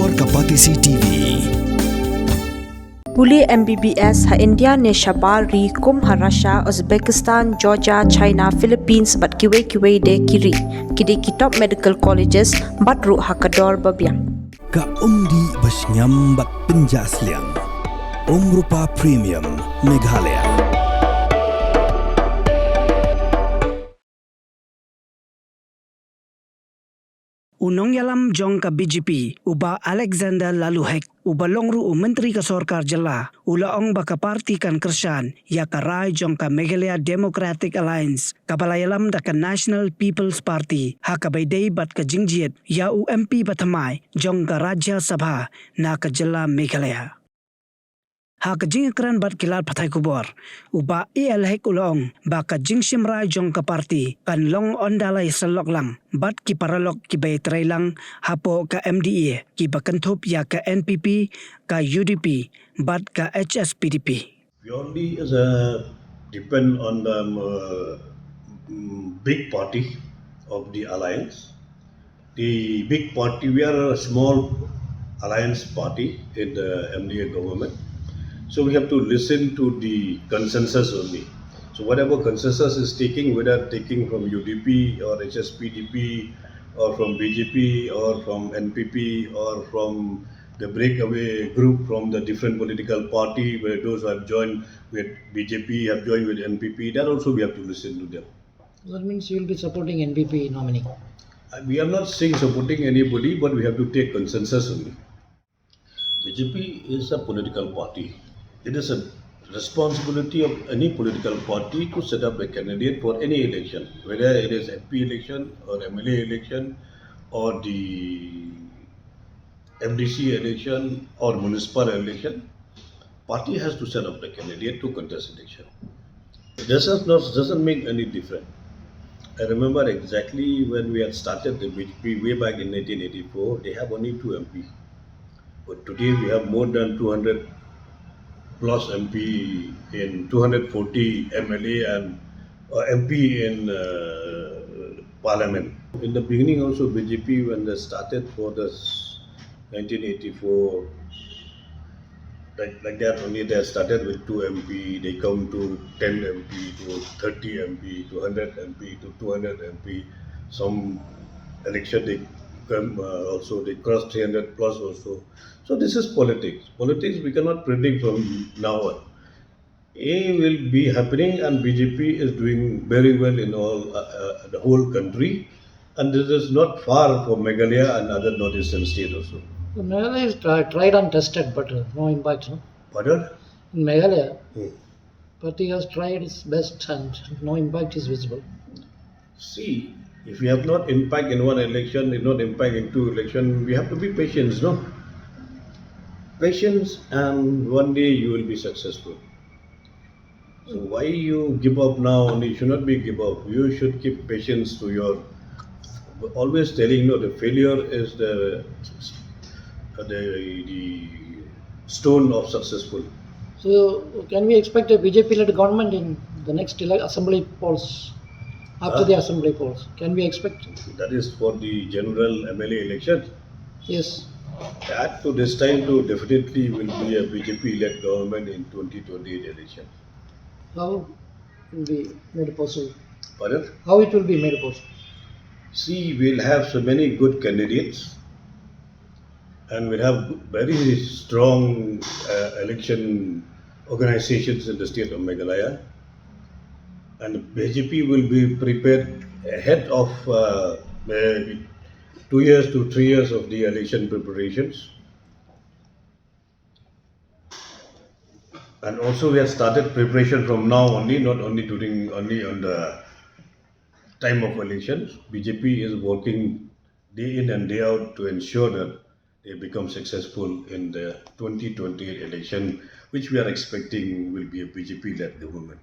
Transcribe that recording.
Kor Kapatisi TV. Puli MBBS ha India ne Sabha ri kum ha Russia, Uzbekistan, Georgia, China, Philippines bat kiwe de kiri. Kidi kitop medical colleges bat ru ha kador babiang. Ka umdi basnyam bat penjasliang. Rupa Premium Meghalaya. Unong yalam jong ka BJP uba Alexander Laluhek uba longru menteri ka sorkar jela ulaong baka parti kan kersan ya karai jong ka Meghalaya Democratic Alliance kabalayalam da ka National People's Party ha ka baydey bat ka Jied ya UMP ba Thymmai jong ka Rajya Sabha na ka jela Meghalaya. Ha ka jing kran bat kilat patay kubor uba Lhek ulong ba ka jing simray jong ka parti kan long ondalay salok lang bat ki paralok ki bay tray lang hapo ka MDA ki bakanthop ya ka NPP ka UDP bat ka HSPDP. Purely depend on the big party of the alliance. The big party, we are a small alliance party in the MDA government. So we have to listen to the consensus only. So whatever consensus is taking, whether taking from UDP or HSPDP or from BJP or from NPP or from the breakaway group from the different political party, where those who have joined with BJP have joined with NPP, that also we have to listen to them. That means you will be supporting NPP nominee. We are not saying supporting anybody, but we have to take consensus only. BJP is a political party. It is a responsibility of any political party to set up a candidate for any election, whether it is MP election or MLA election or the MDC election or municipal election. Party has to set up the candidate to contest election. This doesn't make any difference. I remember exactly when we had started the BJP way back in 1984, they have only 2 MP. But today we have more than 200 plus MP in 240 MLA and MP in Parliament. In the beginning also BJP, when they started for this 1984, like that only they started with 2 MP, they come to 10 MP, to 30 MP, to 100 MP, to 200 MP. Some election they come also, they cross 300 plus also. So this is politics. Politics we cannot predict from now on. A will be happening and BJP is doing very well in all the whole country, and this is not far from Meghalaya and other northeastern states also. So Meghalaya is tried and tested, but no impact. No? Pardon? In Meghalaya, party has tried its best and no impact is visible. See, if we have not impact in one election, not impact in 2 elections, we have to be patient, no? Patience, and one day you will be successful. So why you give up now? You should not be give up. You should keep patience to your. Always telling the failure is the stone of successful. So can we expect a BJP-led government in the next assembly polls? After the assembly polls, can we expect? That is for the general MLA election. Yes. That to this time to definitely will be a BJP-led government in 2028 election. How it will be made possible? Pardon? How it will be made possible? See, we'll have so many good candidates and we'll have very strong election organizations in the state of Meghalaya. And BJP will be prepared ahead of maybe 2 years to 3 years of the election preparations. And also we have started preparation from now only, not only on the time of elections. BJP is working day in and day out to ensure that they become successful in the 2028 election, which we are expecting will be a BJP-led government.